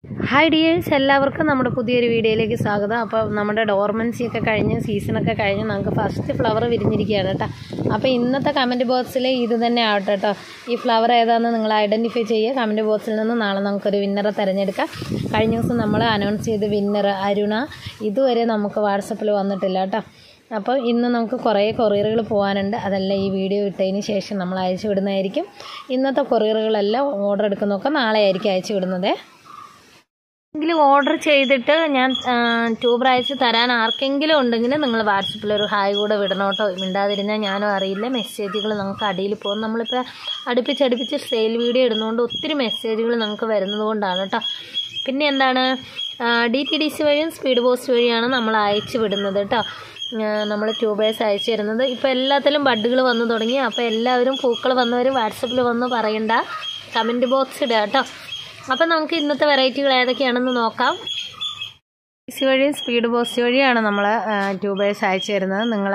Hi dears, എല്ലാവർക്കും നമ്മുടെ പുതിയൊരു വീഡിയോയിലേക്ക് സ്വാഗതം. അപ്പോൾ നമ്മുടെ ഡോർമൻസിയൊക്കെ കഴിഞ്ഞ് സീസണൊക്കെ കഴിഞ്ഞ് നമുക്ക് ഫസ്റ്റ് ഫ്ലവർ വിരിഞ്ഞിരിക്കുകയാണ് കേട്ടോ. അപ്പോൾ ഇന്നത്തെ കമൻറ്റ് ബോക്സിൽ ഇത് തന്നെ ആവട്ടെ കേട്ടോ. ഈ ഫ്ലവർ ഏതാണെന്ന് നിങ്ങൾ ഐഡൻറ്റിഫൈ ചെയ്യുക. കമൻറ്റ് ബോക്സിൽ നിന്ന് നാളെ നമുക്കൊരു വിന്നറെ തിരഞ്ഞെടുക്കാം. കഴിഞ്ഞ ദിവസം നമ്മൾ അനൗൺസ് ചെയ്ത വിന്നർ അരുണ ഇതുവരെ നമുക്ക് വാട്സപ്പിൽ വന്നിട്ടില്ല കേട്ടോ. അപ്പോൾ ഇന്ന് നമുക്ക് കുറേ കൊറിയറുകൾ പോകാനുണ്ട്. അതെല്ലാം ഈ വീഡിയോ ഇട്ടതിന് ശേഷം നമ്മൾ അയച്ചു വിടുന്നതായിരിക്കും. ഇന്നത്തെ കൊറിയറുകളെല്ലാം ഓർഡർ എടുക്കുന്നതൊക്കെ നാളെ ആയിരിക്കും അയച്ചു വിടുന്നത്. എങ്കിലും ഓർഡർ ചെയ്തിട്ട് ഞാൻ ട്യൂബർ അയച്ച് തരാൻ ആർക്കെങ്കിലും ഉണ്ടെങ്കിൽ നിങ്ങൾ വാട്സപ്പിൽ ഒരു ഹായ് കൂടെ വിടണം കേട്ടോ. മിണ്ടാതിരുന്നാൽ ഞാനും അറിയില്ല. മെസ്സേജുകൾ നമുക്ക് അടിയിൽ പോകും. നമ്മളിപ്പോൾ അടുപ്പിച്ചടുപ്പിച്ച് സെയിൽ വീഡിയോ ഇടുന്നതുകൊണ്ട് ഒത്തിരി മെസ്സേജുകൾ നമുക്ക് വരുന്നത് കൊണ്ടാണ് കേട്ടോ. പിന്നെ എന്താണ്, DTDC വഴിയും സ്പീഡ് പോസ്റ്റ് വഴിയാണ് നമ്മൾ അയച്ചു വിടുന്നത് കേട്ടോ. നമ്മൾ ട്യൂബേഴ്സ് അയച്ചു തരുന്നത്. ഇപ്പോൾ എല്ലാത്തിലും ബഡ്ഡുകൾ വന്നു തുടങ്ങി. അപ്പോൾ എല്ലാവരും പൂക്കൾ വന്നവർ വാട്സപ്പിൽ വന്ന് പറയണ്ട, കമൻറ്റ് ബോക്സ് ഇടുക കേട്ടോ. അപ്പം നമുക്ക് ഇന്നത്തെ വെറൈറ്റികൾ ഏതൊക്കെയാണെന്ന് നോക്കാം. DTDC വഴിയും സ്പീഡ് പോസ്റ്റ് വഴിയാണ് നമ്മൾ ട്യൂബേഴ്സ് അയച്ചു തരുന്നത്. നിങ്ങൾ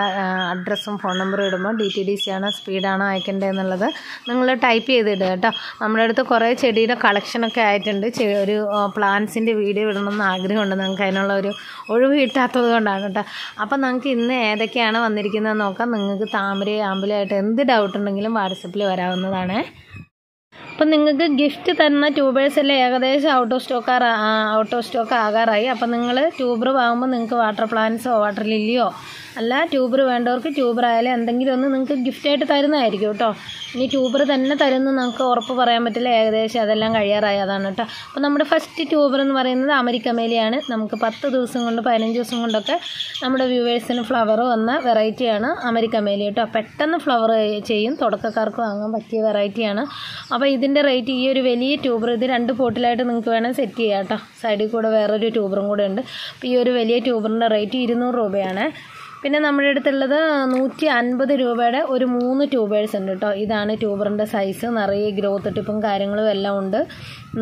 അഡ്രസ്സും ഫോൺ നമ്പറും ഇടുമ്പോൾ DTDC ആണോ സ്പീഡാണോ അയക്കേണ്ടത് എന്നുള്ളത് നിങ്ങൾ ടൈപ്പ് ചെയ്തിടുക കേട്ടോ. നമ്മുടെ അടുത്ത് കുറേ ചെടിയുടെ കളക്ഷനൊക്കെ ആയിട്ടുണ്ട്. ഒരു പ്ലാന്റ്സിൻ്റെ വീഡിയോ ഇടണമെന്ന് ആഗ്രഹമുണ്ട്. നമുക്ക് അതിനുള്ള ഒരു ഒഴിവ് കിട്ടാത്തത് കൊണ്ടാണ് കേട്ടോ. അപ്പം നമുക്ക് ഇന്ന് ഏതൊക്കെയാണ് വന്നിരിക്കുന്നത് നോക്കാം. നിങ്ങൾക്ക് താമര ആമ്പലായിട്ട് എന്ത് ഡൗട്ട് ഉണ്ടെങ്കിലും വാട്സപ്പിൽ വരാവുന്നതാണ്. അപ്പം നിങ്ങൾക്ക് ഗിഫ്റ്റ് തരുന്ന ട്യൂബേഴ്സ് എല്ലാം ഏകദേശം ഔട്ട് ഓഫ് സ്റ്റോക്ക് ആകാറായി. അപ്പം നിങ്ങൾ ട്യൂബർ വാങ്ങുമ്പോൾ നിങ്ങൾക്ക് വാട്ടർ പ്ലാന്റ്സോ വാട്ടർ ലില്ലിയോ അല്ല ട്യൂബർ വേണ്ടവർക്ക് ട്യൂബർ ആയാലും എന്തെങ്കിലും ഒന്ന് നിങ്ങൾക്ക് ഗിഫ്റ്റായിട്ട് തരുന്നതായിരിക്കും കേട്ടോ. ഇനി ട്യൂബർ തന്നെ തരുമെന്ന് നമുക്ക് ഉറപ്പ് പറയാൻ പറ്റില്ല. ഏകദേശം അതെല്ലാം കഴിയാറായി, അതാണ് കേട്ടോ. അപ്പോൾ നമ്മുടെ ഫസ്റ്റ് ട്യൂബർ എന്ന് പറയുന്നത് അമരിക്കമേലിയാണ്. നമുക്ക് 10 ദിവസം കൊണ്ട് 15 ദിവസം കൊണ്ടൊക്കെ നമ്മുടെ വ്യൂവേഴ്സിന് ഫ്ലവർ വന്ന വെറൈറ്റിയാണ് അമരിക്കമേലി കേട്ടോ. പെട്ടെന്ന് ഫ്ലവർ ചെയ്യും, തുടക്കക്കാർക്ക് വാങ്ങാൻ പറ്റിയ വെറൈറ്റിയാണ്. അപ്പോൾ ഇതിൻ്റെ റേറ്റ്, ഈ ഒരു വലിയ ട്യൂബർ ഇത് 2 പോട്ടിലായിട്ട് നിങ്ങൾക്ക് വേണം സെറ്റ് ചെയ്യാം കേട്ടോ. സൈഡിൽ കൂടെ വേറൊരു ട്യൂബറും കൂടെ ഉണ്ട്. അപ്പോൾ ഈ ഒരു വലിയ ട്യൂബറിൻ്റെ റേറ്റ് 200 രൂപയാണ്. പിന്നെ നമ്മുടെ അടുത്തുള്ളത് 150 രൂപയുടെ ഒരു 3 ട്യൂബേഴ്സ് ഉണ്ട് കേട്ടോ. ഇതാണ് ട്യൂബറിൻ്റെ സൈസ്. നിറയെ ഗ്രോത്ത് ടിപ്പും കാര്യങ്ങളും എല്ലാം ഉണ്ട്.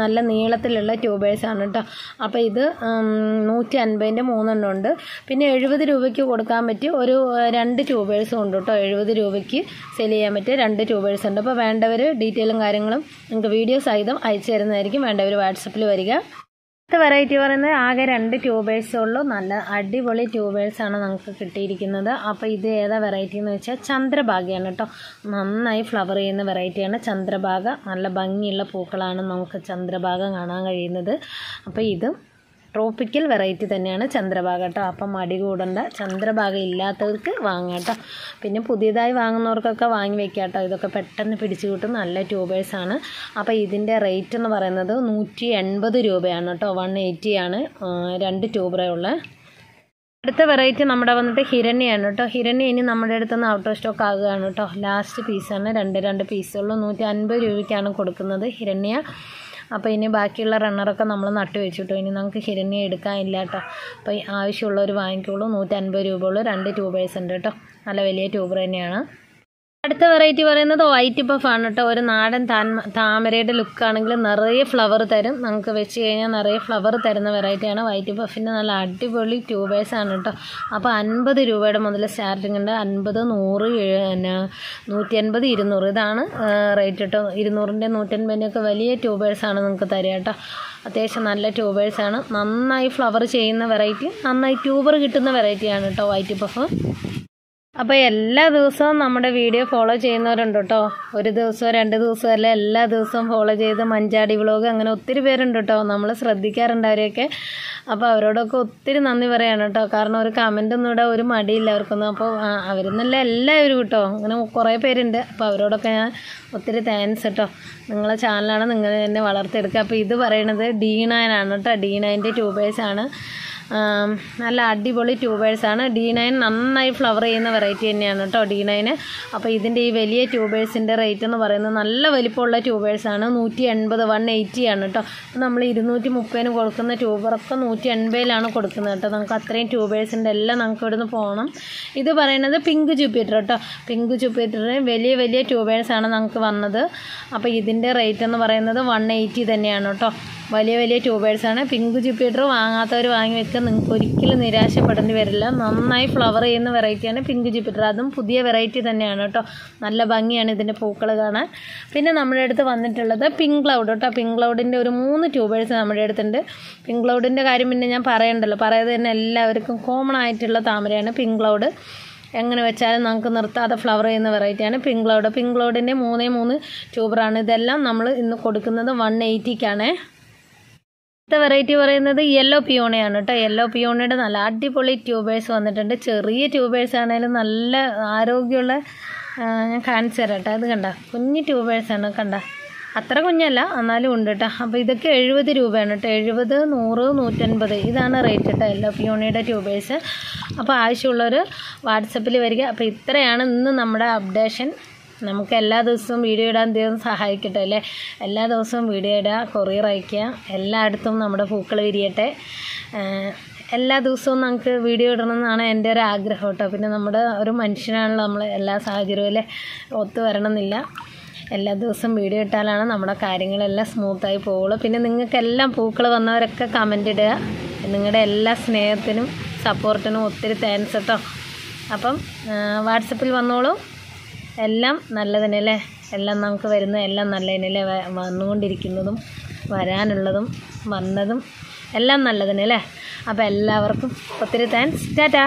നല്ല നീളത്തിലുള്ള ട്യൂബേഴ്സാണ് കേട്ടോ. അപ്പോൾ ഇത് 150ൻ്റെ 3 ഉണ്ട്. പിന്നെ 70 രൂപയ്ക്ക് കൊടുക്കാൻ പറ്റിയ ഒരു 2 ട്യൂബേഴ്സും ഉണ്ട് കേട്ടോ. 70 രൂപയ്ക്ക് സെല് ചെയ്യാൻ പറ്റിയ 2 ട്യൂബേഴ്സ് ഉണ്ട്. അപ്പോൾ വേണ്ടവർ ഡീറ്റെയിലും കാര്യങ്ങളും നിങ്ങൾക്ക് വീഡിയോ സഹിതം അയച്ചു തരുന്നതായിരിക്കും. വേണ്ടവർ വാട്സപ്പിൽ വരിക. അടുത്ത വെറൈറ്റി പറയുന്നത് ആകെ 2 ട്യൂബേഴ്സേ ഉള്ളൂ. നല്ല അടിപൊളി ട്യൂബേഴ്സാണ് നമുക്ക് കിട്ടിയിരിക്കുന്നത്. അപ്പോൾ ഇത് ഏതാ വെറൈറ്റി എന്ന് വെച്ചാൽ ചന്ദ്രഭാഗയാണ് കേട്ടോ. നന്നായി ഫ്ലവർ ചെയ്യുന്ന വെറൈറ്റിയാണ് ചന്ദ്രഭാഗ. നല്ല ഭംഗിയുള്ള പൂക്കളാണ് നമുക്ക് ചന്ദ്രഭാഗ കാണാൻ കഴിയുന്നത്. അപ്പോൾ ഇത് ട്രോപ്പിക്കൽ വെറൈറ്റി തന്നെയാണ് ചന്ദ്രഭാഗ കേട്ടോ. അപ്പം മടി കൂടണ്ട, ചന്ദ്രഭാഗ ഇല്ലാത്തവർക്ക് വാങ്ങാം കേട്ടോ. പിന്നെ പുതിയതായി വാങ്ങുന്നവർക്കൊക്കെ വാങ്ങി വെക്കാം കേട്ടോ. ഇതൊക്കെ പെട്ടെന്ന് പിടിച്ചു കിട്ടും, നല്ല ട്യൂബേഴ്സാണ്. അപ്പോൾ ഇതിൻ്റെ റേറ്റ് എന്ന് പറയുന്നത് 180 രൂപയാണ് കേട്ടോ. 180 ആണ് 2 ട്യൂബറേ ഉള്ളത്. അടുത്ത വെറൈറ്റി നമ്മുടെ വന്നിട്ട് ഹിരണ്യാണ് കേട്ടോ. ഹിരണ്യ ഇനി നമ്മുടെ അടുത്തുനിന്ന് ഔട്ട് ഓഫ് സ്റ്റോക്ക് ആകുകയാണ് കേട്ടോ. ലാസ്റ്റ് പീസാണ്, 2 പീസുള്ളൂ. 150 രൂപയ്ക്കാണ് കൊടുക്കുന്നത് ഹിരണ്യ. അപ്പോൾ ഇനി ബാക്കിയുള്ള റണ്ണറൊക്കെ നമ്മൾ നട്ടു വെച്ചിട്ടോ. ഇനി നമുക്ക് ഹിരണ്യ എടുക്കാനില്ല കേട്ടോ. അപ്പോൾ ആവശ്യമുള്ളവർ വാങ്ങിക്കോളൂ. 150 രൂപ ഉള്ളൂ. 2 ട്യൂബേഴ്സ് ഉണ്ട് കേട്ടോ. നല്ല വലിയ ട്യൂബർ തന്നെയാണ്. അടുത്ത വെറൈറ്റി പറയുന്നത് വൈറ്റ് പഫാണ് കേട്ടോ. ഒരു നാടൻ താമരയുടെ ലുക്കാണെങ്കിൽ നിറയെ ഫ്ലവർ തരും. നമുക്ക് വെച്ച് കഴിഞ്ഞാൽ നിറയെ ഫ്ലവർ തരുന്ന വെറൈറ്റിയാണ് വൈറ്റ് പഫിൻ്റെ. നല്ല അടിപൊളി ട്യൂബേഴ്സാണ് കേട്ടോ. അപ്പോൾ 50 രൂപയുടെ മുതൽ സ്റ്റാർട്ടിംഗ് ഉണ്ട്. 50, 100, 150, 200 ഇതാണ് റേറ്റ് കേട്ടോ. 200ൻ്റെ 150ൻ്റെ ഒക്കെ വലിയ ട്യൂബേഴ്സാണ് നിങ്ങൾക്ക് തരിക കേട്ടോ. അത്യാവശ്യം നല്ല ട്യൂബേഴ്സാണ്. നന്നായി ഫ്ലവർ ചെയ്യുന്ന വെറൈറ്റി, നന്നായി ട്യൂബർ കിട്ടുന്ന വെറൈറ്റിയാണ് കേട്ടോ വൈറ്റ് പഫ്. അപ്പോൾ എല്ലാ ദിവസവും നമ്മുടെ വീഡിയോ ഫോളോ ചെയ്യുന്നവരുണ്ട് കേട്ടോ. ഒരു ദിവസമോ 2 ദിവസമോ അല്ല, എല്ലാ ദിവസവും ഫോളോ ചെയ്ത് മഞ്ചാടി വ്ളോഗ് അങ്ങനെ ഒത്തിരി പേരുണ്ട് കേട്ടോ. നമ്മൾ ശ്രദ്ധിക്കാറുണ്ട് അവരെയൊക്കെ. അപ്പോൾ അവരോടൊക്കെ ഒത്തിരി നന്ദി പറയാണ് കേട്ടോ. കാരണം ഒരു കമൻറ്റൊന്നും ഇവിടെ ഒരു മടിയില്ല അവർക്കൊന്നും. അപ്പോൾ അവരെന്നല്ല എല്ലാവരും കേട്ടോ. അങ്ങനെ കുറേ പേരുണ്ട്. അപ്പോൾ അവരോടൊക്കെ ഞാൻ ഒത്തിരി താങ്ക്സ് കേട്ടോ. നിങ്ങളെ ചാനലാണ്, നിങ്ങൾ എന്നെ വളർത്തിയെടുക്കുക. അപ്പോൾ ഇത് പറയണത് D9 ആണ് കേട്ടോ. D9ൻ്റെ ട്യൂബേഴ്സാണ്. നല്ല അടിപൊളി ട്യൂബേഴ്സാണ്. D9 നന്നായി ഫ്ലവർ ചെയ്യുന്ന വെറൈറ്റി തന്നെയാണ് കേട്ടോ D9. അപ്പോൾ ഇതിൻ്റെ ഈ വലിയ ട്യൂബേഴ്സിൻ്റെ റേറ്റ് എന്ന് പറയുന്നത് നല്ല വലിപ്പമുള്ള ട്യൂബേഴ്സാണ്. 180, 180 ആണ് കേട്ടോ. നമ്മൾ 230 കൊടുക്കുന്ന ട്യൂബറൊക്കെ 180ലാണ് കൊടുക്കുന്നത് കേട്ടോ. നമുക്ക് അത്രയും ട്യൂബേഴ്സിൻ്റെ എല്ലാം നമുക്ക് ഇവിടുന്ന് പോകണം. ഇത് പറയുന്നത് പിങ്ക് ജൂപ്പിറ്റർ കേട്ടോ. പിങ്ക് ജൂപ്പിറ്ററിന് വലിയ വലിയ ട്യൂബേഴ്സാണ് നമുക്ക് വന്നത്. അപ്പോൾ ഇതിൻ്റെ റേറ്റ് എന്ന് പറയുന്നത് 180 തന്നെയാണ് കേട്ടോ. വലിയ വലിയ ട്യൂബേഴ്സാണ്. പിങ്ക് ജൂപ്പിറ്റർ വാങ്ങാത്തവർ വാങ്ങി വെക്കുക, നിങ്ങൾക്ക് ഒരിക്കലും നിരാശപ്പെടേണ്ടി വരില്ല. നന്നായി ഫ്ലവർ ചെയ്യുന്ന വെറൈറ്റിയാണ് പിങ്ക് ജൂപ്പിറ്റർ. അതും പുതിയ വെറൈറ്റി തന്നെയാണ് കേട്ടോ. നല്ല ഭംഗിയാണ് ഇതിൻ്റെ പൂക്കൾ കാണാൻ. പിന്നെ നമ്മുടെ അടുത്ത് വന്നിട്ടുള്ളത് പിങ്ക് ക്ലൗഡ് കേട്ടോ. പിങ്ക് ക്ലൗഡിൻ്റെ ഒരു 3 ട്യൂബേഴ്സ് നമ്മുടെ അടുത്തുണ്ട്. പിങ്ക് ക്ലൗഡിൻ്റെ കാര്യം പിന്നെ ഞാൻ പറയണ്ടല്ലോ, പറയാതെ തന്നെ എല്ലാവർക്കും കോമൺ ആയിട്ടുള്ള താമരയാണ് പിങ്ക് ക്ലൗഡ്. എങ്ങനെ വെച്ചാലും നമുക്ക് നിർത്താതെ ഫ്ലവർ ചെയ്യുന്ന വെറൈറ്റിയാണ് പിങ്ക് ക്ലൗഡ്. പിങ്ക് ക്ലൗഡിൻ്റെ 3 ട്യൂബറാണ്. ഇതെല്ലാം നമ്മൾ ഇന്ന് കൊടുക്കുന്നത് 180ക്കാണ്. അടുത്ത വെറൈറ്റി പറയുന്നത് യെല്ലോ പിയോണിയാണ് കേട്ടോ. യെല്ലോ പിയോണിയുടെ നല്ല അടിപൊളി ട്യൂബേഴ്സ് വന്നിട്ടുണ്ട്. ചെറിയ ട്യൂബേഴ്സ് ആണെങ്കിലും നല്ല ആരോഗ്യമുള്ള, ഞാൻ കാണിച്ചു തരാം കേട്ടോ. ഇത് കണ്ട കുഞ്ഞ് ട്യൂബേഴ്സാണ്, കണ്ട അത്ര കുഞ്ഞല്ല എന്നാലും ഉണ്ട് കേട്ടോ. അപ്പോൾ ഇതൊക്കെ 70 രൂപയാണ് കേട്ടോ. 70, 100, 150 ഇതാണ് റേറ്റ് കേട്ടോ യെല്ലോ പിയോണിയുടെ ട്യൂബേഴ്സ്. അപ്പോൾ ആവശ്യമുള്ളവർ വാട്സപ്പിൽ വരിക. അപ്പോൾ ഇത്രയാണ് ഇന്ന് നമ്മുടെ അപ്ഡേഷൻ. നമുക്ക് എല്ലാ ദിവസവും വീഡിയോ ഇടാൻ ദൈവം സഹായിക്കട്ടെ അല്ലേ. എല്ലാ ദിവസവും വീഡിയോ ഇടുക, കൊറിയർ അയയ്ക്കുക, എല്ലായിടത്തും നമ്മുടെ പൂക്കൾ വിരിയട്ടെ. എല്ലാ ദിവസവും നമുക്ക് വീഡിയോ ഇടണമെന്നാണ് എൻ്റെ ഒരു ആഗ്രഹം കേട്ടോ. പിന്നെ നമ്മുടെ ഒരു മനുഷ്യനാണല്ലോ, നമ്മൾ എല്ലാ സാഹചര്യവും അല്ലേ ഒത്തു വരണമെന്നില്ല. എല്ലാ ദിവസവും വീഡിയോ ഇട്ടാലാണ് നമ്മുടെ കാര്യങ്ങളെല്ലാം സ്മൂത്തായി പോകുള്ളൂ. പിന്നെ നിങ്ങൾക്കെല്ലാം പൂക്കൾ വന്നവരൊക്കെ കമൻ്റ് ഇടുക. നിങ്ങളുടെ എല്ലാ സ്നേഹത്തിനും സപ്പോർട്ടിനും ഒത്തിരി താങ്ക്സ് കേട്ടോ. അപ്പം വാട്സപ്പിൽ വന്നോളൂ. എല്ലാം നല്ലതിനല്ലേ, എല്ലാം നമുക്ക് വരുന്ന എല്ലാം നല്ലതിനല്ലേ, വന്നുകൊണ്ടിരിക്കുന്നതും വരാനുള്ളതും വന്നതും എല്ലാം നല്ലതിനല്ലേ. അപ്പോൾ എല്ലാവർക്കും ഒത്തിരി താങ്ക്സ്. ടാറ്റാ.